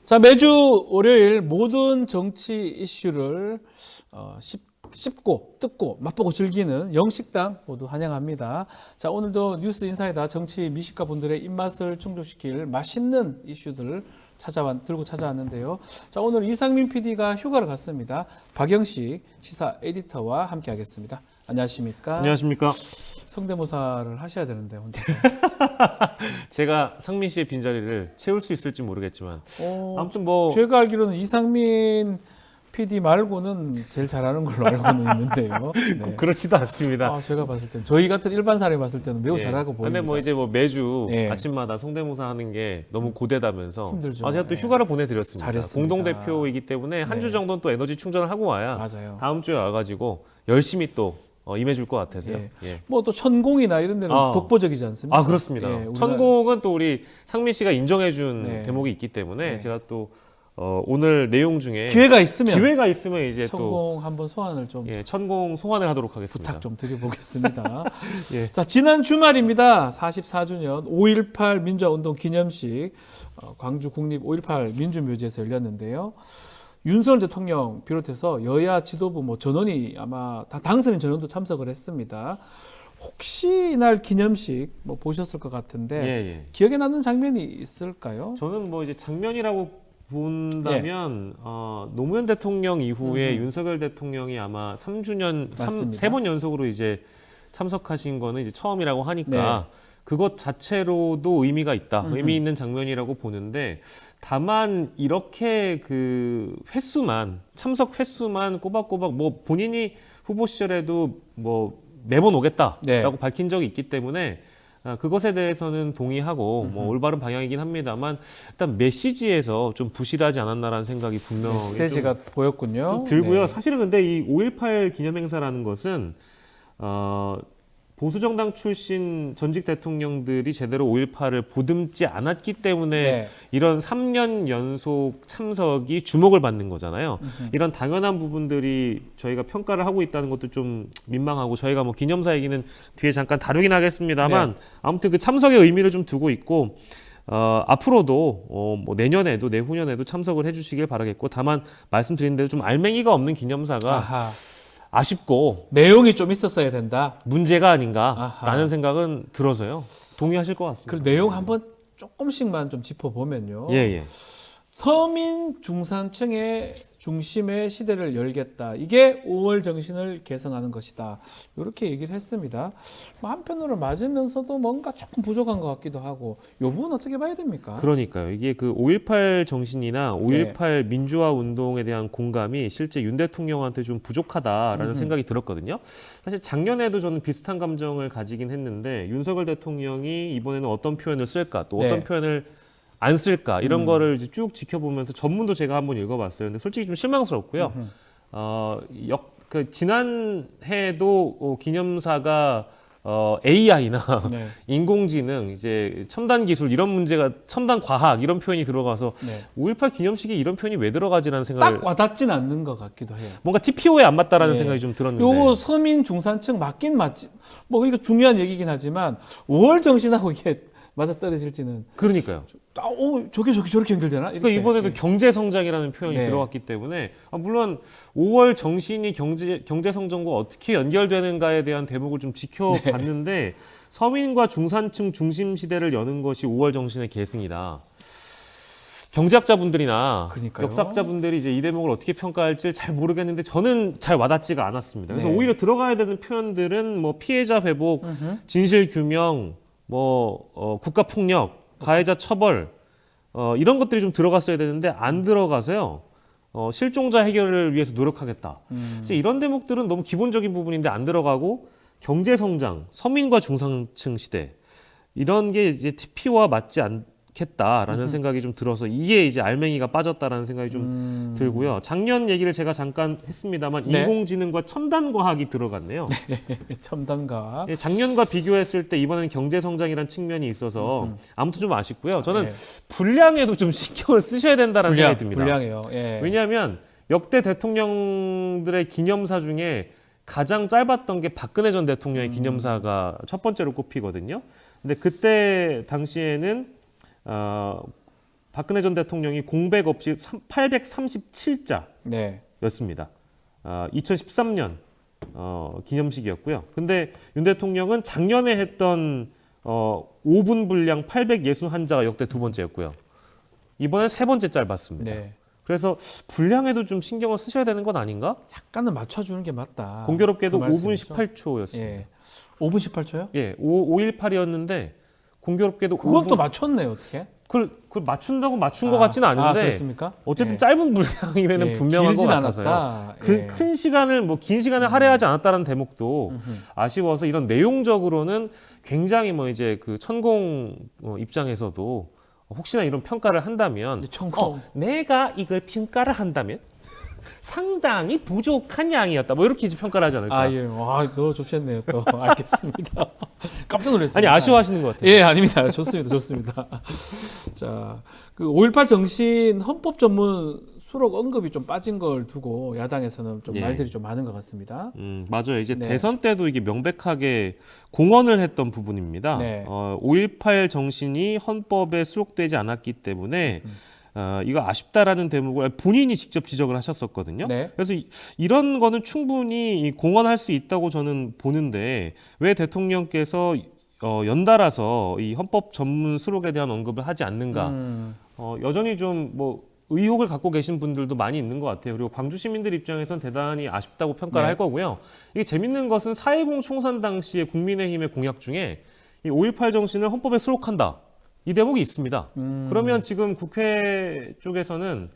자, 매주 월요일 모든 정치 이슈를 씹고 뜯고 맛보고 즐기는 영식당 모두 환영합니다. 자, 오늘도 뉴스 인사이다 정치 미식가 분들의 입맛을 충족시킬 맛있는 이슈들을 들고 찾아왔는데요. 자, 오늘 이상민 PD가 휴가를 갔습니다. 박영식 시사 에디터와 함께하겠습니다. 안녕하십니까? 안녕하십니까? 성대모사를 하셔야 되는데 혼자. 제가 상민 씨의 빈자리를 채울 수 있을지 모르겠지만 아무튼 뭐 제가 알기로는 이상민 PD 말고는 제일 잘하는 걸로 알고는 있는데요. 네. 그렇지도 않습니다. 제가 봤을 때는 저희 같은 일반 사람이 봤을 때는 매우 예. 잘하고 보입니다. 근데 뭐 이제 뭐 매주 예. 아침마다 성대모사 하는 게 너무 고되다면서 힘들죠. 제가 또 예. 휴가를 보내드렸습니다. 잘했습니다. 공동 대표이기 때문에 한 주 네. 정도는 또 에너지 충전을 하고 와야 맞아요. 다음 주에 와가지고 열심히 또 임해줄 것 같아서요. 예. 예. 뭐 또 천공이나 이런 데는 독보적이지 않습니까? 그렇습니다. 예, 천공은 또 우리 상민 씨가 인정해준 네. 대목이 있기 때문에 네. 제가 또 오늘 내용 중에 기회가 있으면 이제 또 천공 한번 소환을 좀 천공 소환을 하도록 하겠습니다. 부탁 좀 드려보겠습니다. 예. 자, 지난 주말입니다. 44주년 5.18 민주화운동 기념식 광주 국립 5.18 민주묘지에서 열렸는데요. 윤석열 대통령 비롯해서 여야 지도부 전원이 아마 다 당선인 전원도 참석을 했습니다. 혹시 이날 기념식 보셨을 것 같은데 예. 기억에 남는 장면이 있을까요? 저는 뭐 이제 장면이라고 본다면 노무현 대통령 이후에 윤석열 대통령이 아마 3주년 맞습니다. 3번 연속으로 이제 참석하신 거는 이제 처음이라고 하니까 그것 자체로도 의미가 있다. 의미 있는 장면이라고 보는데 다만 이렇게 그 참석 횟수만 꼬박꼬박 뭐 본인이 후보 시절에도 뭐 매번 오겠다라고 밝힌 적이 있기 때문에 그것에 대해서는 동의하고 뭐 올바른 방향이긴 합니다만 일단 메시지에서 좀 부실하지 않았나라는 생각이 분명히 메시지가 보였군요. 좀 들고요. 네. 사실은 근데 이 5.18 기념행사라는 것은 보수정당 출신 전직 대통령들이 제대로 5.18을 보듬지 않았기 때문에 이런 3년 연속 참석이 주목을 받는 거잖아요. 이런 당연한 부분들이 저희가 평가를 하고 있다는 것도 좀 민망하고 저희가 뭐 기념사 얘기는 뒤에 잠깐 다루긴 하겠습니다만 아무튼 그 참석의 의미를 좀 두고 있고 앞으로도 뭐 내년에도 내후년에도 참석을 해주시길 바라겠고 다만 말씀드린 대로 좀 알맹이가 없는 기념사가 아쉽고 내용이 좀 있었어야 된다. 문제가 아닌가라는 생각은 들어서요. 동의하실 것 같습니다. 그 내용 한번 조금씩만 좀 짚어보면요. 예. 서민 중산층의 중심의 시대를 열겠다. 이게 5월 정신을 개성하는 것이다. 이렇게 얘기를 했습니다. 한편으로 맞으면서도 뭔가 조금 부족한 것 같기도 하고 이 부분 어떻게 봐야 됩니까? 그러니까요. 이게 그 5.18 정신이나 5.18 민주화 운동에 대한 공감이 실제 윤 대통령한테 좀 부족하다라는 생각이 들었거든요. 사실 작년에도 저는 비슷한 감정을 가지긴 했는데 윤석열 대통령이 이번에는 어떤 표현을 쓸까 또 어떤 표현을 안 쓸까 이런 거를 쭉 지켜보면서 전문도 제가 한번 읽어봤어요. 근데 솔직히 좀 실망스럽고요. 지난해에도 기념사가 AI나 인공지능, 이제 첨단 기술 이런 문제가 첨단 과학 이런 표현이 들어가서 5.18 기념식에 이런 표현이 왜 들어가지라는 생각을 딱 와닿진 않는 것 같기도 해요. 뭔가 TPO에 안 맞다라는 생각이 좀 들었는데. 요거 서민 중산층 맞긴 맞지. 이거 중요한 얘기긴 하지만 5월 정신하고 이게 맞아떨어질지는. 그러니까요. 저렇게 연결되나? 그러니까 이번에도 경제 성장이라는 표현이 들어갔기 때문에 물론 5월 정신이 경제 성장과 어떻게 연결되는가에 대한 대목을 좀 지켜봤는데 서민과 중산층 중심 시대를 여는 것이 5월 정신의 계승이다. 경제학자분들이나 역사학자분들이 이제 이 대목을 어떻게 평가할지 잘 모르겠는데 저는 잘 와닿지가 않았습니다. 그래서 오히려 들어가야 되는 표현들은 뭐 피해자 회복, 진실 규명, 국가 폭력, 가해자 처벌 이런 것들이 좀 들어갔어야 되는데 안 들어가서요. 실종자 해결을 위해서 노력하겠다. 그래서 이런 대목들은 너무 기본적인 부분인데 안 들어가고 경제 성장, 서민과 중산층 시대 이런 게 이제 TP와 맞지 않겠다라는 생각이 좀 들어서 이게 이제 알맹이가 빠졌다라는 생각이 좀 들고요. 작년 얘기를 제가 잠깐 했습니다만 인공지능과 첨단 과학이 들어갔네요. 첨단 과학. 작년과 비교했을 때 이번에는 경제 성장이라는 측면이 있어서 아무튼 좀 아쉽고요. 저는 분량에도 좀 신경을 쓰셔야 된다는 생각이 듭니다. 분량이요. 왜냐하면 역대 대통령들의 기념사 중에 가장 짧았던 게 박근혜 전 대통령의 기념사가 첫 번째로 꼽히거든요. 근데 그때 당시에는 박근혜 전 대통령이 공백 없이 837자였습니다. 네. 2013년 기념식이었고요. 근데 윤 대통령은 작년에 했던 5분 분량 861자가 역대 두 번째였고요. 이번엔 세 번째 짧았습니다. 네. 그래서 분량에도 좀 신경을 쓰셔야 되는 건 아닌가? 약간은 맞춰주는 게 맞다. 공교롭게도 그 5분 말씀이죠? 18초였습니다. 예. 5분 18초요? 예, 518이었는데 공교롭게도 그건 5분 또 맞췄네요, 어떻게? 그걸 맞춘다고 맞춘 것 같지는 않은데 그렇습니까? 어쨌든 예. 짧은 분량이면 예, 분명한 것 길진 같아서요. 않았다. 그 예. 큰 시간을 긴 시간을 할애하지 않았다는 대목도 아쉬워서 이런 내용적으로는 굉장히 이제 그 천공 입장에서도 혹시나 이런 평가를 한다면 이제 천공. 내가 이걸 평가를 한다면 상당히 부족한 양이었다. 이렇게 이제 평가를 하지 않을까. 예. 넣어주셨네요, 또. 알겠습니다. 깜짝 놀랐습니다. 아니 아쉬워하시는 것 같아요. 예, 아닙니다. 좋습니다. 좋습니다. 자, 그 5.18 정신 헌법 전문 수록 언급이 좀 빠진 걸 두고 야당에서는 좀 예. 말들이 좀 많은 것 같습니다. 맞아요. 이제 네. 대선 때도 이게 명백하게 공언을 했던 부분입니다. 네. 5.18 정신이 헌법에 수록되지 않았기 때문에 이거 아쉽다라는 대목을 본인이 직접 지적을 하셨었거든요. 네. 그래서 이런 거는 충분히 공언할 수 있다고 저는 보는데 왜 대통령께서 연달아서 이 헌법 전문 수록에 대한 언급을 하지 않는가? 여전히 좀 의혹을 갖고 계신 분들도 많이 있는 것 같아요. 그리고 광주 시민들 입장에선 대단히 아쉽다고 평가를 네. 할 거고요. 이게 재밌는 것은 4.10 총선 당시에 국민의힘의 공약 중에 이 5.18 정신을 헌법에 수록한다. 이 대목이 있습니다. 그러면 지금 국회 쪽에서는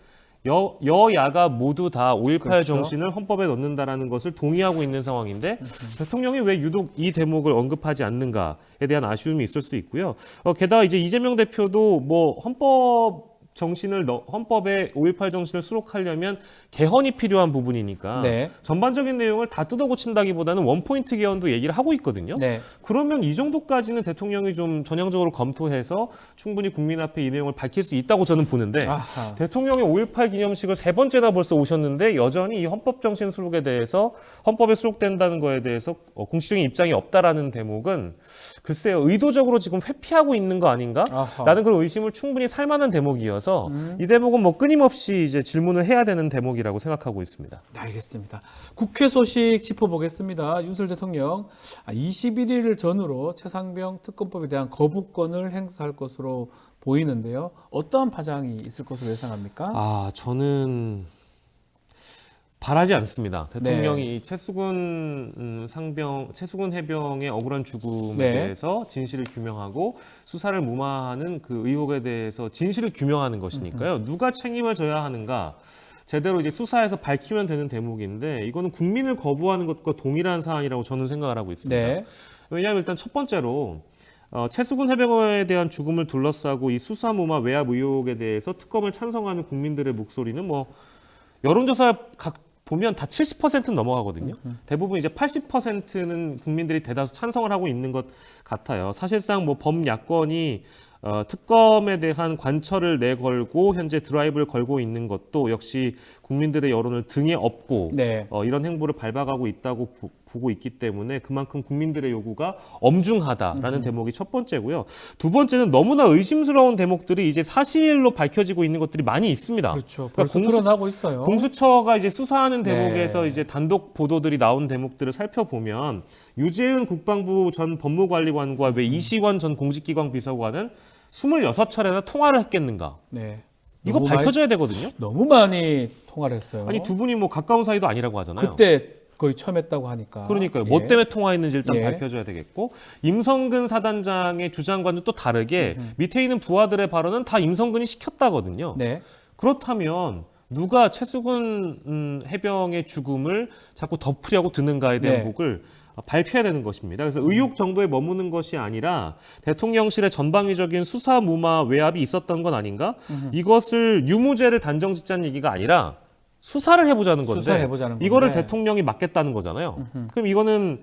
여야가 모두 다 5.18 그렇죠. 정신을 헌법에 넣는다라는 것을 동의하고 있는 상황인데 대통령이 왜 유독 이 대목을 언급하지 않는가에 대한 아쉬움이 있을 수 있고요. 게다가 이제 이재명 대표도 헌법에 5.18 정신을 수록하려면 개헌이 필요한 부분이니까 네. 전반적인 내용을 다 뜯어고친다기보다는 원포인트 개헌도 얘기를 하고 있거든요. 네. 그러면 이 정도까지는 대통령이 좀 전향적으로 검토해서 충분히 국민 앞에 이 내용을 밝힐 수 있다고 저는 보는데 아하. 대통령이 5.18 기념식을 세 번째나 벌써 오셨는데 여전히 이 헌법 정신 수록에 대해서 헌법에 수록된다는 거에 대해서 공식적인 입장이 없다라는 대목은 글쎄요, 의도적으로 지금 회피하고 있는 거 아닌가? 아하. 라는 그런 의심을 충분히 살 만한 대목이어서 이 대목은 끊임없이 이제 질문을 해야 되는 대목이라고 생각하고 있습니다. 알겠습니다. 국회 소식 짚어보겠습니다. 윤석열 대통령 21일 전후로 최상병 특검법에 대한 거부권을 행사할 것으로 보이는데요. 어떠한 파장이 있을 것으로 예상합니까? 저는 바라지 않습니다. 대통령이 네. 이 최수근 해병의 억울한 죽음에 네. 대해서 진실을 규명하고 수사를 무마하는 그 의혹에 대해서 진실을 규명하는 것이니까요. 누가 책임을 져야 하는가? 제대로 이제 수사해서 밝히면 되는 대목인데 이거는 국민을 거부하는 것과 동일한 사안이라고 저는 생각을 하고 있습니다. 네. 왜냐하면 일단 첫 번째로 최수근 해병에 대한 죽음을 둘러싸고 이 수사 무마 외압 의혹에 대해서 특검을 찬성하는 국민들의 목소리는 여론조사 보면 다 70%는 넘어가거든요. 대부분 이제 80%는 국민들이 대다수 찬성을 하고 있는 것 같아요. 사실상 범야권이 특검에 대한 관철을 내걸고 현재 드라이브를 걸고 있는 것도 역시 국민들의 여론을 등에 업고 네. 이런 행보를 밟아가고 있다고 보고 있기 때문에 그만큼 국민들의 요구가 엄중하다라는 대목이 첫 번째고요. 두 번째는 너무나 의심스러운 대목들이 이제 사실로 밝혀지고 있는 것들이 많이 있습니다. 그렇죠. 벌써 드러나고 있어요. 공수처가 이제 수사하는 대목에서 네. 이제 단독 보도들이 나온 대목들을 살펴보면 유재은 국방부 전 법무관리관과 왜 이시관 전 공직기관 비서관은 26차례나 통화를 했겠는가? 네. 이거 너무 밝혀져야 되거든요. 너무 많이 통화를 했어요. 아니 두 분이 가까운 사이도 아니라고 하잖아요. 그때 거의 처음 했다고 하니까. 그러니까요. 예. 뭐 때문에 통화했는지 일단 예. 밝혀줘야 되겠고 임성근 사단장의 주장과는 또 다르게 밑에 있는 부하들의 발언은 다 임성근이 시켰다거든요. 네. 그렇다면 누가 최수근 해병의 죽음을 자꾸 덮으려고 드는가에 대한 네. 목을 발표해야 되는 것입니다. 그래서 의혹 정도에 머무는 것이 아니라 대통령실의 전방위적인 수사 무마 외압이 있었던 건 아닌가? 이것을 유무죄를 단정짓자는 얘기가 아니라 수사를 해보자는 건데 수사를 해보자는 건데. 이거를 대통령이 막겠다는 거잖아요. 그럼 이거는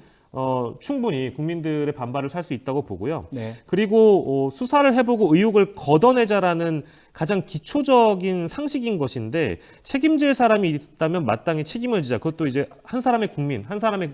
충분히 국민들의 반발을 살 수 있다고 보고요. 네. 그리고 수사를 해보고 의혹을 걷어내자라는 가장 기초적인 상식인 것인데 책임질 사람이 있다면 마땅히 책임을 지자. 그것도 이제 한 사람의 국민, 한 사람의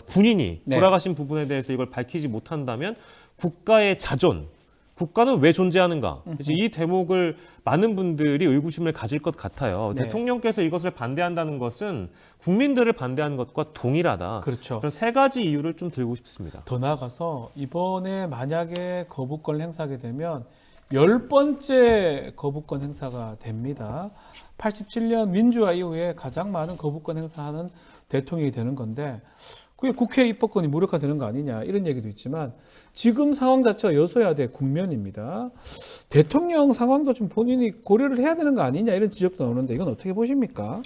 군인이 네. 돌아가신 부분에 대해서 이걸 밝히지 못한다면 국가의 자존, 국가는 왜 존재하는가? 이제 이 대목을 많은 분들이 의구심을 가질 것 같아요. 네. 대통령께서 이것을 반대한다는 것은 국민들을 반대하는 것과 동일하다. 그렇죠. 그런 세 가지 이유를 좀 들고 싶습니다. 더 나아가서 이번에 만약에 거부권을 행사하게 되면 10번째 거부권 행사가 됩니다. 87년 민주화 이후에 가장 많은 거부권 행사하는 대통령이 되는 건데 그게 국회 입법권이 무력화되는 거 아니냐 이런 얘기도 있지만 지금 상황 자체가 여소야대 국면입니다. 대통령 상황도 좀 본인이 고려를 해야 되는 거 아니냐 이런 지적도 나오는데 이건 어떻게 보십니까?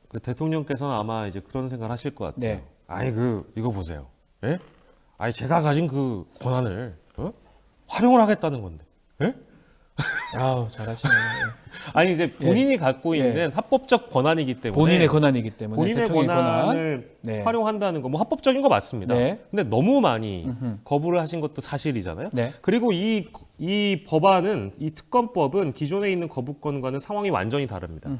그 대통령께서는 아마 이제 그런 생각을 하실 것 같아요. 네. 아니 이거 보세요. 예? 아니 제가 가진 그 권한을 활용을 하겠다는 건데. 예? 아우 잘하시네요. 아니 이제 본인이 갖고 예. 있는 합법적 권한이기 때문에 본인의 권한이기 때문에 본인의 대통령의 권한을 네. 활용한다는 거 뭐 합법적인 거 맞습니다. 네. 근데 너무 많이 거부를 하신 것도 사실이잖아요. 네. 그리고 이 법안은 이 특검법은 기존에 있는 거부권과는 상황이 완전히 다릅니다.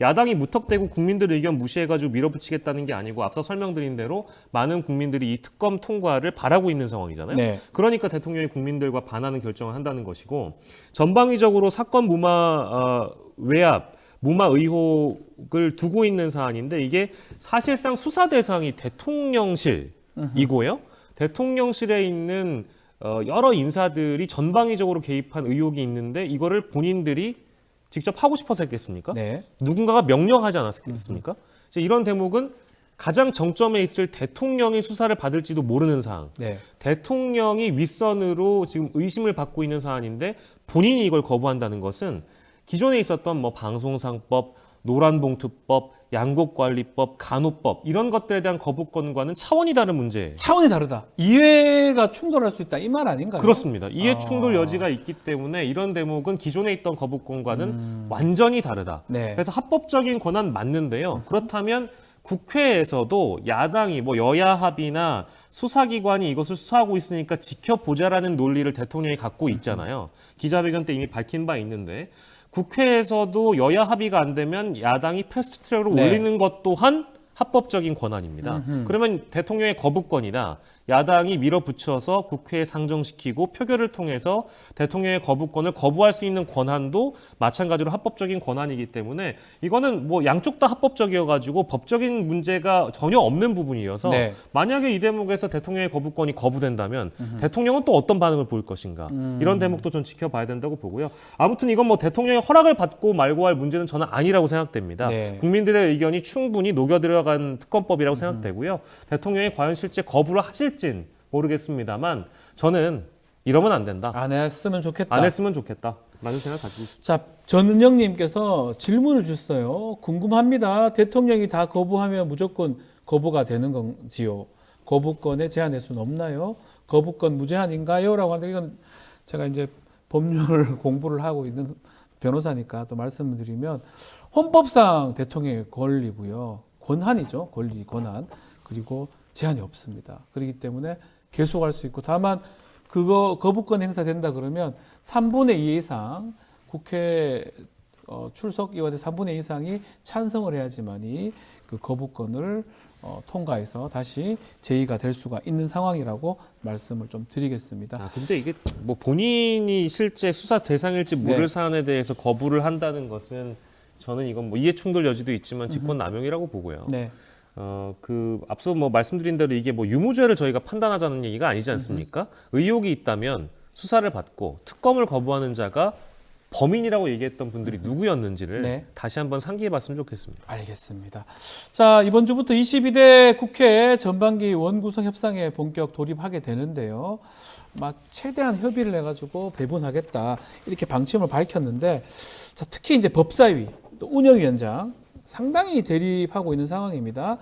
야당이 무턱대고 국민들 의견 무시해가지고 밀어붙이겠다는 게 아니고 앞서 설명드린 대로 많은 국민들이 이 특검 통과를 바라고 있는 상황이잖아요. 네. 그러니까 대통령이 국민들과 반하는 결정을 한다는 것이고 전방위적으로 사건 무마 외압 무마 의혹을 두고 있는 사안인데 이게 사실상 수사 대상이 대통령실이고요. 대통령실에 있는 여러 인사들이 전방위적으로 개입한 의혹이 있는데 이거를 본인들이 직접 하고 싶어서 했겠습니까? 네. 누군가가 명령하지 않았겠습니까? 이제 이런 대목은 가장 정점에 있을 대통령이 수사를 받을지도 모르는 사안. 네. 대통령이 윗선으로 지금 의심을 받고 있는 사안인데 본인이 이걸 거부한다는 것은 기존에 있었던 뭐 방송상법, 노란봉투법, 양곡관리법, 간호법 이런 것들에 대한 거부권과는 차원이 다른 문제예요. 차원이 다르다. 이해가 충돌할 수 있다. 이 말 아닌가요? 그렇습니다. 이해 충돌 여지가 있기 때문에 이런 대목은 기존에 있던 거부권과는 완전히 다르다. 네. 그래서 합법적인 권한 맞는데요. 그렇다면 국회에서도 야당이 뭐 여야 합의나 수사기관이 이것을 수사하고 있으니까 지켜보자라는 논리를 대통령이 갖고 있잖아요. 기자회견 때 이미 밝힌 바 있는데 국회에서도 여야 합의가 안 되면 야당이 패스트트랙으로 네. 올리는 것 또한 합법적인 권한입니다. 그러면 대통령의 거부권이나 야당이 밀어붙여서 국회에 상정시키고 표결을 통해서 대통령의 거부권을 거부할 수 있는 권한도 마찬가지로 합법적인 권한이기 때문에 이거는 뭐 양쪽 다 합법적이어가지고 법적인 문제가 전혀 없는 부분이어서 네. 만약에 이 대목에서 대통령의 거부권이 거부된다면 대통령은 또 어떤 반응을 보일 것인가 이런 대목도 좀 지켜봐야 된다고 보고요. 아무튼 이건 뭐 대통령의 허락을 받고 말고 할 문제는 저는 아니라고 생각됩니다. 네. 국민들의 의견이 충분히 녹여들어간 특검법이라고 생각되고요. 대통령이 과연 실제 거부를 하실진 모르겠습니다만 저는 이러면 안 된다. 안 했으면 좋겠다. 안 했으면 좋겠다. 라는 생각 가지고 있습니다. 자, 전은영님께서 질문을 주셨어요. 궁금합니다. 대통령이 다 거부하면 무조건 거부가 되는 건지요? 거부권에 제한할 수는 없나요? 거부권 무제한인가요? 라고 하는데 이건 제가 이제 법률 공부를 하고 있는 변호사니까 또 말씀을 드리면 헌법상 대통령의 권리고요. 권한이죠. 권리, 권한. 그리고 제한이 없습니다. 그렇기 때문에 계속할 수 있고 다만 그거 거부권 행사된다 그러면 3분의 2 이상 국회 출석 의원의 3분의 2 이상이 찬성을 해야지만이 그 거부권을 통과해서 다시 제의가 될 수가 있는 상황이라고 말씀을 좀 드리겠습니다. 근데 이게 뭐 본인이 실제 수사 대상일지 모를 네. 사안에 대해서 거부를 한다는 것은 저는 이건 뭐 이해 충돌 여지도 있지만 직권 남용이라고 보고요. 네. 앞서 뭐 말씀드린 대로 이게 뭐 유무죄를 저희가 판단하자는 얘기가 아니지 않습니까? 의혹이 있다면 수사를 받고 특검을 거부하는 자가 범인이라고 얘기했던 분들이 누구였는지를 네. 다시 한번 상기해봤으면 좋겠습니다. 알겠습니다. 자, 이번 주부터 22대 국회 전반기 원구성 협상에 본격 돌입하게 되는데요. 최대한 협의를 해가지고 배분하겠다 이렇게 방침을 밝혔는데, 자, 특히 이제 법사위 또 운영위원장 상당히 대립하고 있는 상황입니다.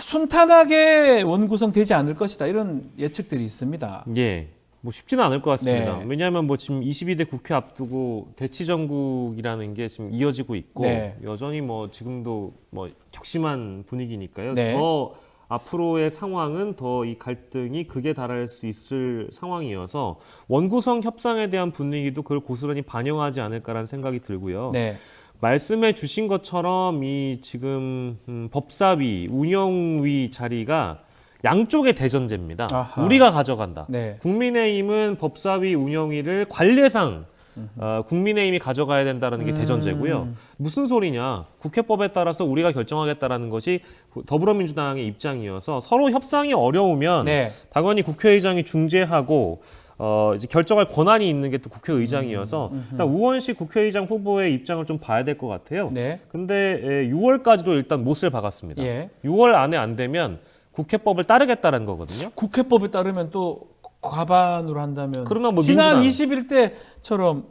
순탄하게 원구성되지 않을 것이다 이런 예측들이 있습니다. 예. 뭐 쉽지는 않을 것 같습니다. 네. 왜냐하면 뭐 지금 22대 국회 앞두고 대치정국이라는 게 지금 이어지고 있고 네. 여전히 뭐 지금도 뭐 격심한 분위기니까요. 네. 더 앞으로의 상황은 더 이 갈등이 극에 달할 수 있을 상황이어서 원구성 협상에 대한 분위기도 그걸 고스란히 반영하지 않을까라는 생각이 들고요. 네. 말씀해 주신 것처럼 이 지금 법사위, 운영위 자리가 양쪽의 대전제입니다. 아하. 우리가 가져간다. 네. 국민의힘은 법사위 운영위를 관례상 국민의힘이 가져가야 된다는 게 대전제고요. 무슨 소리냐? 국회법에 따라서 우리가 결정하겠다라는 것이 더불어민주당의 입장이어서 서로 협상이 어려우면 네. 당연히 국회의장이 중재하고 이제 결정할 권한이 있는 게 또 국회의장이어서 일단 우원식 국회의장 후보의 입장을 좀 봐야 될 것 같아요. 네. 근데 6월까지도 일단 못을 박았습니다. 예. 6월 안에 안 되면 국회법을 따르겠다는 거거든요. 국회법에 따르면 또 과반으로 한다면 그러면 뭐 지난 민주당. 20일 때처럼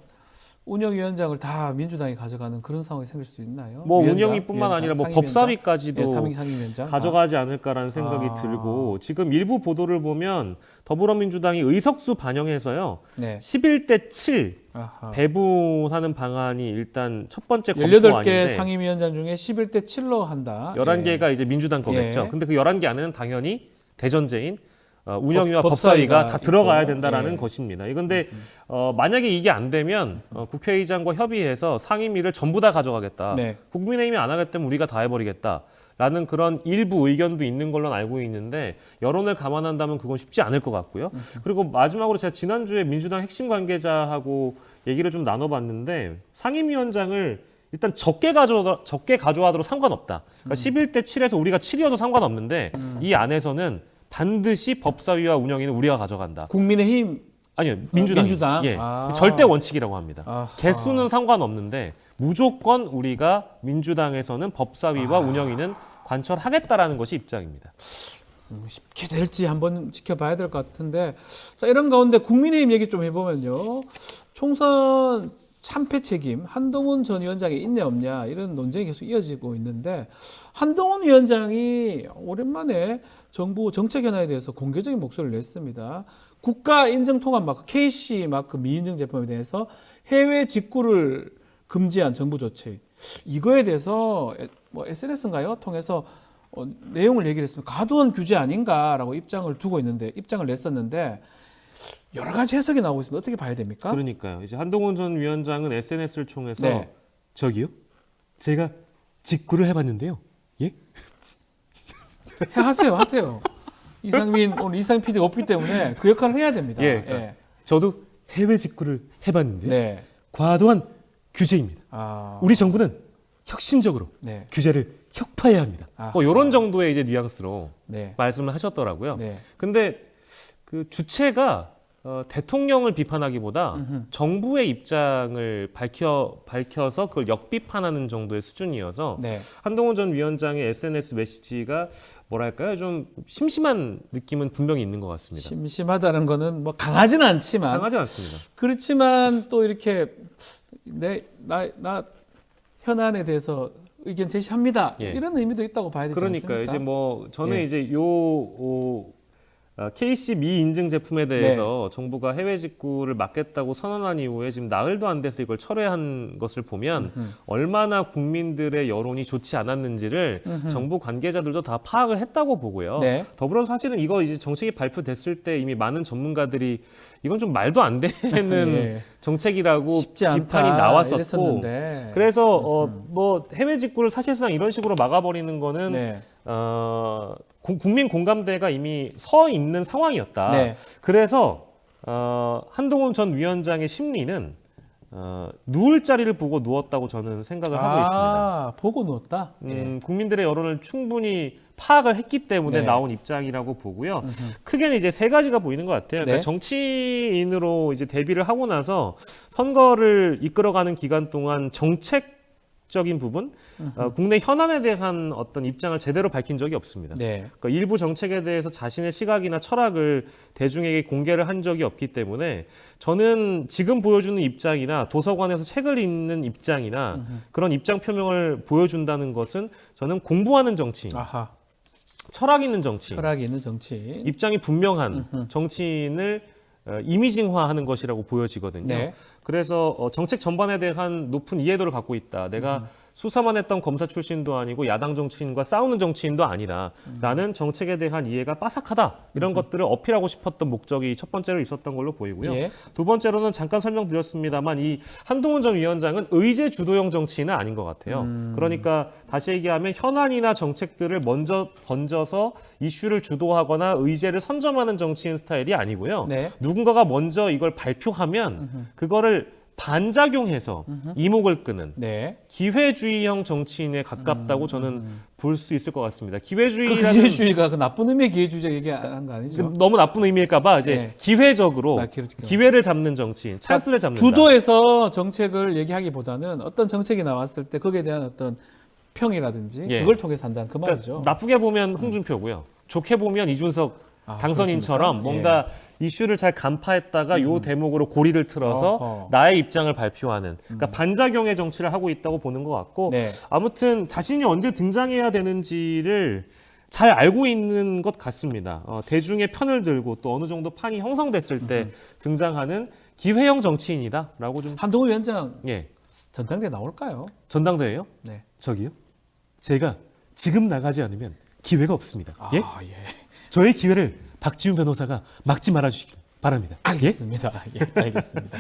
운영위원장을 다 민주당이 가져가는 그런 상황이 생길 수도 있나요? 뭐 위원장, 운영위뿐만 위원장, 아니라 뭐 상임위원장? 법사위까지도 예, 상임위원장 가져가지 않을까라는 생각이 아. 들고 지금 일부 보도를 보면 더불어민주당이 의석수 반영해서요. 네. 11대 7 아하. 배분하는 방안이 일단 첫 번째 검토 18개 아닌데 상임위원장 중에 11대 7로 한다. 11개가 이제 민주당 거겠죠. 예. 근데 그 11개 안에는 당연히 대전제인 운영위와 법사위가 법사위가 다 들어가야 있고, 된다라는 예. 것입니다. 이건데 만약에 이게 안 되면 국회의장과 협의해서 상임위를 전부 다 가져가겠다. 네. 국민의힘이 안 하겠다면 우리가 다 해버리겠다라는 그런 일부 의견도 있는 걸로 알고 있는데 여론을 감안한다면 그건 쉽지 않을 것 같고요. 그리고 마지막으로 제가 지난주에 민주당 핵심 관계자하고 얘기를 좀 나눠봤는데 상임위원장을 일단 적게 가져와도 상관없다. 그러니까 11대 7에서 우리가 7이어도 상관없는데 이 안에서는 반드시 법사위와 운영위는 우리가 가져간다. 국민의힘 아니요, 민주당. 민주당? 예, 아. 절대 원칙이라고 합니다. 아하. 개수는 상관없는데 무조건 우리가 민주당에서는 법사위와 운영위는 관철하겠다라는 것이 입장입니다. 쉽게 될지 한번 지켜봐야 될 것 같은데 자 이런 가운데 국민의힘 얘기 좀 해보면요. 총선 참패 책임 한동훈 전 위원장이 있냐 없냐 이런 논쟁이 계속 이어지고 있는데 한동훈 위원장이 오랜만에 정부 정책 현안에 대해서 공개적인 목소리를 냈습니다. 국가 인증 통합 마크 KC 마크 미인증 제품에 대해서 해외 직구를 금지한 정부 조치 이거에 대해서 뭐 SNS인가요? 통해서 내용을 얘기를 했습니다. 과도한 규제 아닌가라고 입장을 냈었는데 여러 가지 해석이 나오고 있습니다. 어떻게 봐야 됩니까? 그러니까요. 이제 한동훈 전 위원장은 SNS를 통해서 네. 저기요, 제가 직구를 해봤는데요. 예? 하세요. 오늘 이상민 PD가 없기 때문에 그 역할을 해야 됩니다. 예, 그러니까 저도 해외 직구를 해봤는데 네. 과도한 규제입니다. 아, 우리 정부는 혁신적으로 네. 규제를 혁파해야 합니다. 아하. 뭐 이런 정도의 이제 뉘앙스로 네. 말씀을 하셨더라고요. 네. 근데 그 주체가 대통령을 비판하기보다 정부의 입장을 밝혀서 그걸 역비판하는 정도의 수준이어서 네. 한동훈 전 위원장의 SNS 메시지가 뭐랄까요, 좀 심심한 느낌은 분명히 있는 것 같습니다. 심심하다는 거는 뭐 강하지는 않지만 강하지 않습니다. 그렇지만 또 이렇게 나 현안에 대해서 의견 제시합니다. 예. 이런 의미도 있다고 봐야 되지 그러니까요. 않습니까? 이제 뭐 저는 예. 이제 KC 미인증 제품에 대해서 정부가 해외 직구를 막겠다고 선언한 이후에 지금 나흘도 안 돼서 이걸 철회한 것을 보면 얼마나 국민들의 여론이 좋지 않았는지를 정부 관계자들도 다 파악을 했다고 보고요. 네. 더불어 사실은 이거 이제 정책이 발표됐을 때 이미 많은 전문가들이 이건 좀 말도 안 되는 예. 정책이라고 쉽지 않다 비판이 나왔었고 이랬었는데. 그래서 뭐 해외 직구를 사실상 이런 식으로 막아버리는 거는 네. 국민 공감대가 이미 서 있는 상황이었다. 네. 그래서 한동훈 전 위원장의 심리는 누울 자리를 보고 누웠다고 저는 생각을 하고 있습니다. 보고 누웠다. 예. 국민들의 여론을 충분히 파악을 했기 때문에 네. 나온 입장이라고 보고요. 크게는 이제 세 가지가 보이는 것 같아요. 그러니까 네. 정치인으로 이제 데뷔를 하고 나서 선거를 이끌어가는 기간 동안 정책적인 부분, 국내 현안에 대한 어떤 입장을 제대로 밝힌 적이 없습니다. 네. 그러니까 일부 정책에 대해서 자신의 시각이나 철학을 대중에게 공개를 한 적이 없기 때문에 저는 지금 보여주는 입장이나 도서관에서 책을 읽는 입장이나 그런 입장 표명을 보여준다는 것은 저는 공부하는 정치인, 아하. 철학 있는 정치인, 철학이 있는 정치인. 입장이 분명한 정치인을 이미징화하는 것이라고 보여지거든요. 네. 그래서 정책 전반에 대한 높은 이해도를 갖고 있다. 내가 수사만 했던 검사 출신도 아니고 야당 정치인과 싸우는 정치인도 아니다. 나는 정책에 대한 이해가 빠삭하다. 이런 것들을 어필하고 싶었던 목적이 첫 번째로 있었던 걸로 보이고요. 예. 두 번째로는 잠깐 설명드렸습니다만 이 한동훈 전 위원장은 의제 주도형 정치인은 아닌 것 같아요. 그러니까 다시 얘기하면 현안이나 정책들을 먼저 던져서 이슈를 주도하거나 의제를 선점하는 정치인 스타일이 아니고요. 네. 누군가가 먼저 이걸 발표하면 그거를 반작용해서 이목을 끄는 네. 기회주의형 정치인에 가깝다고 저는 볼 수 있을 것 같습니다. 그 기회주의라는 기회주의가 그 나쁜 의미의 기회주의자 얘기한 거 아니죠? 너무 나쁜 의미일까봐 이제 네. 기회적으로 그렇죠. 기회를 잡는 정치인, 찬스를 잡는다. 주도해서 정책을 얘기하기보다는 어떤 정책이 나왔을 때 거기에 대한 어떤 평이라든지 예. 그걸 통해서 한다는 그 말이죠. 그러니까 나쁘게 보면 홍준표고요. 좋게 보면 이준석 당선인처럼 그렇습니까? 뭔가 이슈를 잘 간파했다가 요 대목으로 고리를 틀어서 어허. 나의 입장을 발표하는 그러니까 반작용의 정치를 하고 있다고 보는 것 같고 네. 아무튼 자신이 언제 등장해야 되는지를 잘 알고 있는 것 같습니다. 대중의 편을 들고 또 어느 정도 판이 형성됐을 때 등장하는 기회형 정치인이다라고 좀 한동훈 위원장 예. 전당대 나올까요? 전당대회요? 네. 저기요? 제가 지금 나가지 않으면 기회가 없습니다. 예? 예. 저의 기회를 박지훈 변호사가 막지 말아주시기 바랍니다. 알겠습니다. 예, 알겠습니다.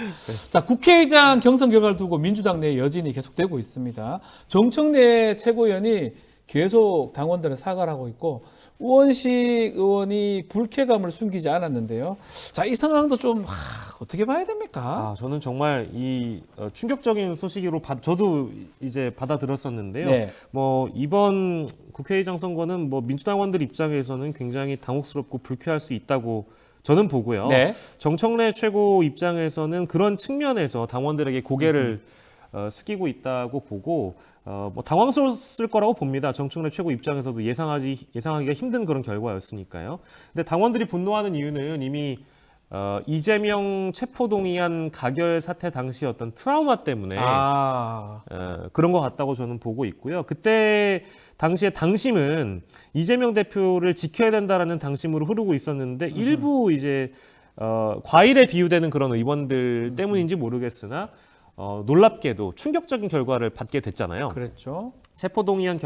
자, 국회의장 경선 결과를 두고 민주당 내 여진이 계속되고 있습니다. 정청래 최고위원이 계속 당원들을 사과를 하고 있고 우원식 의원이 불쾌감을 숨기지 않았는데요. 자, 이 상황도 좀 어떻게 봐야 됩니까? 저는 정말 이 충격적인 소식으로 저도 이제 받아들였었는데요. 네. 뭐 이번 국회의장 선거는 뭐 민주당원들 입장에서는 굉장히 당혹스럽고 불쾌할 수 있다고 저는 보고요. 네. 정청래 최고 입장에서는 그런 측면에서 당원들에게 고개를 숙이고 있다고 보고 뭐 당황스러웠을 거라고 봅니다. 정청래 최고 입장에서도 예상하기가 힘든 그런 결과였으니까요. 근데 당원들이 분노하는 이유는 이미 이재명 체포동의안 가결 사태 당시 어떤 트라우마 때문에 그런 것 같다고 저는 보고 있고요. 그때 당시에 당심은 이재명 대표를 지켜야 된다라는 당심으로 흐르고 있었는데 일부 이제 과일에 비유되는 그런 의원들 때문인지 모르겠으나 놀랍게도 충격적인 결과를 받게 됐잖아요. 그랬죠. 체포동의안이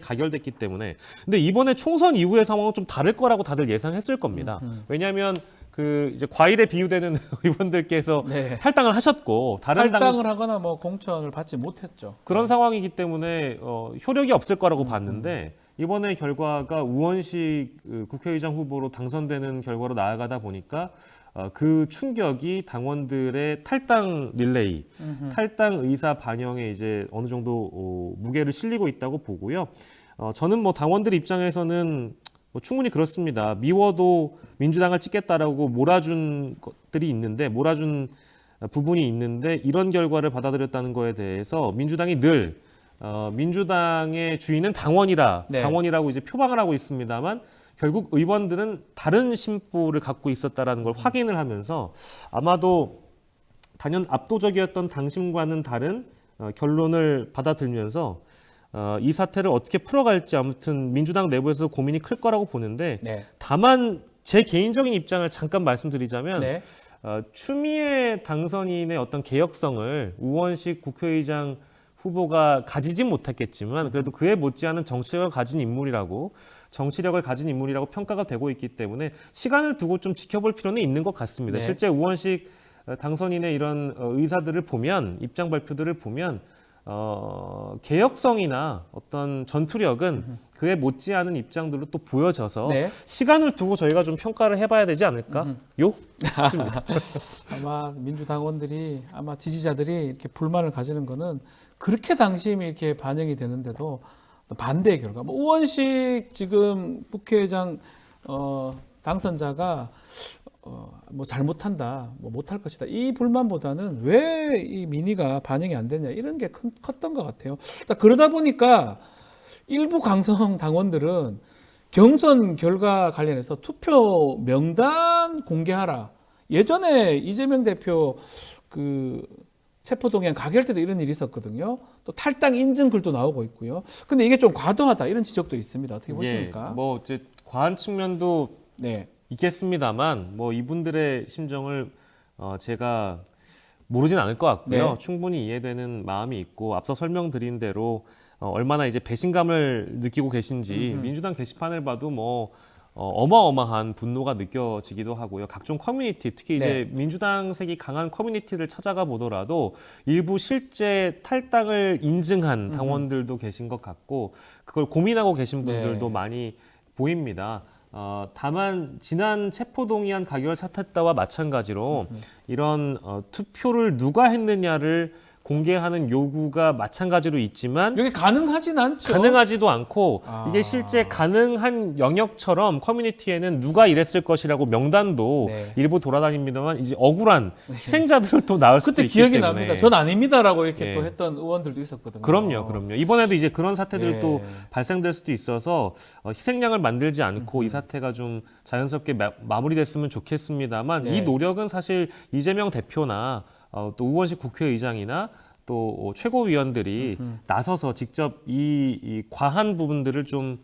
가결됐기 때문에. 근데 이번에 총선 이후의 상황은 좀 다를 거라고 다들 예상했을 겁니다. 왜냐하면 그 이제 과일에 비유되는 의원들께서 네. 탈당을 하셨고 다른 탈당을 하거나 뭐 공천을 받지 못했죠. 그런 상황이기 때문에 효력이 없을 거라고 봤는데 이번에 결과가 우원식 국회의장 후보로 당선되는 결과로 나아가다 보니까 그 충격이 당원들의 탈당 릴레이, 탈당 의사 반영에 이제 어느 정도 무게를 실리고 있다고 보고요. 저는 뭐 당원들 입장에서는 뭐 충분히 그렇습니다. 미워도 민주당을 찍겠다라고 몰아준 것들이 있는데, 몰아준 부분이 있는데 이런 결과를 받아들였다는 거에 대해서 민주당이 늘 민주당의 주인은 당원이라고 이제 표방을 하고 있습니다만 결국 의원들은 다른 심보를 갖고 있었다라는 걸 확인을 하면서 아마도 단연 압도적이었던 당심과는 다른 결론을 받아들면서 이 사태를 어떻게 풀어갈지 아무튼 민주당 내부에서 고민이 클 거라고 보는데 네. 다만 제 개인적인 입장을 잠깐 말씀드리자면 네. 추미애 당선인의 어떤 개혁성을 우원식 국회의장 후보가 가지진 못했겠지만 그래도 그에 못지않은 정치력을 가진 인물이라고 평가가 되고 있기 때문에 시간을 두고 좀 지켜볼 필요는 있는 것 같습니다. 네. 실제 우원식 당선인의 이런 의사들을 보면 입장 발표들을 보면 개혁성이나 어떤 전투력은 그에 못지않은 입장들로 또 보여져서 네. 시간을 두고 저희가 좀 평가를 해봐야 되지 않을까요? 싶습니다. 아마 민주당원들이 아마 지지자들이 이렇게 불만을 가지는 거는 그렇게 당심이 이렇게 반영이 되는데도 반대의 결과. 뭐 우원식 지금 국회의장 당선자가 뭐 잘못한다, 뭐 못할 것이다 이 불만보다는 왜 이 민의가 반영이 안 되냐 이런 게 컸던 것 같아요. 그러다 보니까 일부 강성 당원들은 경선 결과 관련해서 투표 명단 공개하라. 예전에 이재명 대표 그 체포동의안 가결 때도 이런 일이 있었거든요. 또 탈당 인증 글도 나오고 있고요. 근데 이게 좀 과도하다 이런 지적도 있습니다. 어떻게 보십니까? 뭐 이제 과한 측면도 네. 있겠습니다만 뭐 이분들의 심정을 제가 모르진 않을 것 같고요. 네. 충분히 이해되는 마음이 있고 앞서 설명드린 대로 얼마나 이제 배신감을 느끼고 계신지 민주당 게시판을 봐도 뭐 어마어마한 분노가 느껴지기도 하고요. 각종 커뮤니티, 특히 이제 민주당색이 강한 커뮤니티를 찾아가 보더라도 일부 실제 탈당을 인증한 당원들도 계신 것 같고 그걸 고민하고 계신 분들도 많이 보입니다. 다만 지난 체포동의안 가결 사태 때와 마찬가지로 이런 투표를 누가 했느냐를 공개하는 요구가 마찬가지로 있지만 여기 가능하진 않죠. 가능하지도 않고 이게 실제 가능한 영역처럼 커뮤니티에는 누가 이랬을 것이라고 명단도 네. 일부 돌아다닙니다만 이제 억울한 희생자들을 또 나올 수도 그때 있기 기억이 때문에 납니다. 전 아닙니다라고 이렇게 예. 또 했던 의원들도 있었거든요. 그럼요. 이번에도 이제 그런 사태들이 예. 또 발생될 수도 있어서 희생양을 만들지 않고 이 사태가 좀 자연스럽게 마무리됐으면 좋겠습니다만 네. 이 노력은 사실 이재명 대표나 또 우원식 국회의장이나 또 최고위원들이 나서서 직접 이 과한 부분들을 좀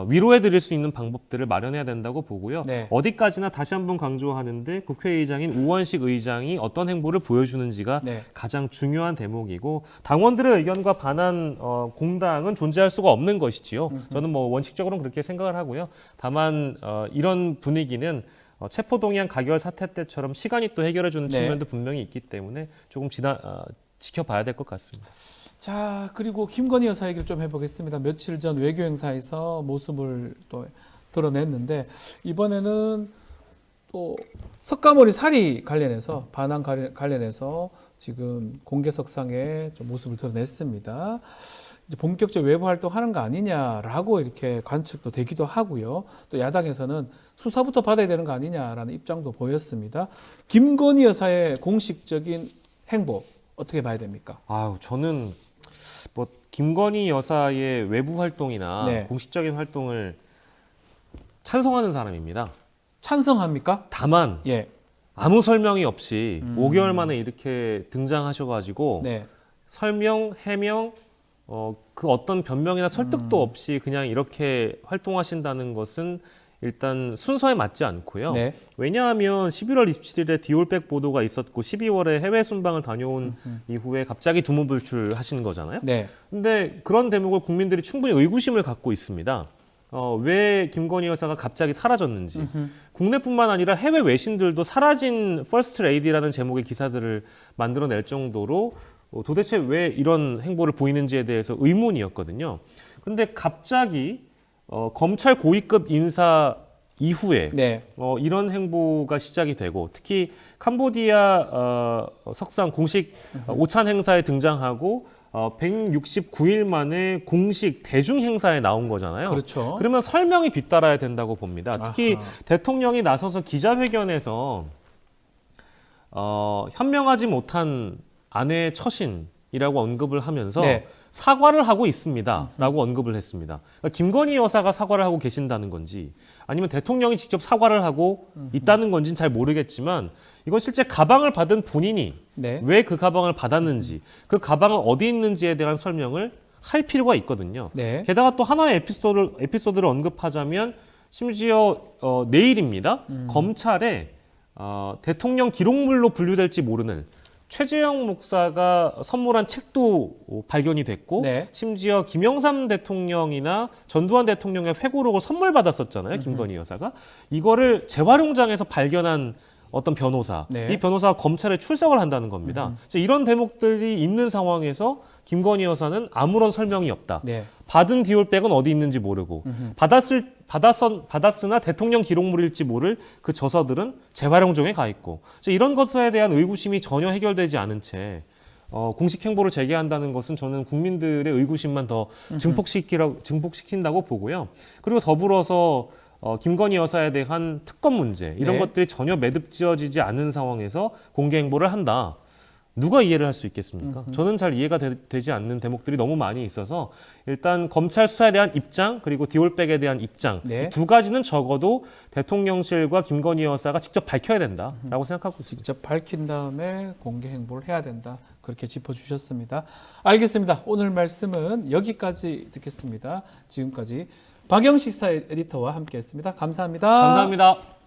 위로해드릴 수 있는 방법들을 마련해야 된다고 보고요. 네. 어디까지나 다시 한번 강조하는데 국회의장인 우원식 의장이 어떤 행보를 보여주는지가 네. 가장 중요한 대목이고 당원들의 의견과 반한 공당은 존재할 수가 없는 것이지요. 저는 뭐 원칙적으로는 그렇게 생각을 하고요. 다만 이런 분위기는 체포동의안 가결 사태 때처럼 시간이 또 해결해주는 네. 측면도 분명히 있기 때문에 조금 지켜봐야 될 것 같습니다. 자, 그리고 김건희 여사 얘기를 좀 해보겠습니다. 며칠 전 외교 행사에서 모습을 또 드러냈는데 이번에는 또 석가모니 살이 관련해서 반환 관련해서 지금 공개석상에 좀 모습을 드러냈습니다. 이제 본격적 외부 활동하는 거 아니냐라고 이렇게 관측도 되기도 하고요. 또 야당에서는 수사부터 받아야 되는 거 아니냐라는 입장도 보였습니다. 김건희 여사의 공식적인 행보 어떻게 봐야 됩니까? 저는 뭐 김건희 여사의 외부 활동이나 네. 공식적인 활동을 찬성하는 사람입니다. 찬성합니까? 다만 예. 아무 설명이 없이 5개월 만에 이렇게 등장하셔가지고 네. 설명, 해명, 그 어떤 변명이나 설득도 없이 그냥 이렇게 활동하신다는 것은 일단 순서에 맞지 않고요. 네. 왜냐하면 11월 27일에 디올백 보도가 있었고 12월에 해외 순방을 다녀온 이후에 갑자기 두문불출하신 거잖아요. 네. 근데 그런 대목을 국민들이 충분히 의구심을 갖고 있습니다. 왜 김건희 여사가 갑자기 사라졌는지. 국내뿐만 아니라 해외 외신들도 사라진 퍼스트 레이디라는 제목의 기사들을 만들어낼 정도로 도대체 왜 이런 행보를 보이는지에 대해서 의문이었거든요. 근데 갑자기 검찰 고위급 인사 이후에 네. 이런 행보가 시작이 되고 특히 캄보디아 석상 공식 오찬 행사에 등장하고 169일 만에 공식 대중 행사에 나온 거잖아요. 그렇죠. 그러면 설명이 뒤따라야 된다고 봅니다. 특히 아하. 대통령이 나서서 기자회견에서 현명하지 못한 아내의 처신이라고 언급을 하면서 네. 사과를 하고 있습니다라고 언급을 했습니다. 그러니까 김건희 여사가 사과를 하고 계신다는 건지 아니면 대통령이 직접 사과를 하고 있다는 건지는 잘 모르겠지만 이건 실제 가방을 받은 본인이 네. 왜 그 가방을 받았는지 그 가방은 어디 있는지에 대한 설명을 할 필요가 있거든요. 네. 게다가 또 하나의 에피소드를 언급하자면 심지어 내일입니다. 검찰에 대통령 기록물로 분류될지 모르는 최재형 목사가 선물한 책도 발견이 됐고 네. 심지어 김영삼 대통령이나 전두환 대통령의 회고록을 선물 받았었잖아요. 김건희 여사가. 이거를 재활용장에서 발견한 어떤 변호사. 네. 이 변호사가 검찰에 출석을 한다는 겁니다. 이런 대목들이 있는 상황에서 김건희 여사는 아무런 설명이 없다. 네. 받은 디올백은 어디 있는지 모르고 받았으나 대통령 기록물일지 모를 그 저서들은 재활용종에 가 있고 이런 것에 대한 의구심이 전혀 해결되지 않은 채 공식 행보를 재개한다는 것은 저는 국민들의 의구심만 더 증폭시킨다고 보고요. 그리고 더불어서 김건희 여사에 대한 특검 문제 이런 네. 것들이 전혀 매듭지어지지 않은 상황에서 공개 행보를 한다. 누가 이해를 할 수 있겠습니까? 저는 잘 이해가 되지 않는 대목들이 너무 많이 있어서 일단 검찰 수사에 대한 입장 그리고 디올백에 대한 입장 네. 이두 가지는 적어도 대통령실과 김건희 여사가 직접 밝혀야 된다라고 생각하고 있습니다. 직접 밝힌 다음에 공개 행보를 해야 된다. 그렇게 짚어주셨습니다. 알겠습니다. 오늘 말씀은 여기까지 듣겠습니다. 지금까지 박영식 시사 에디터와 함께했습니다. 감사합니다. 감사합니다.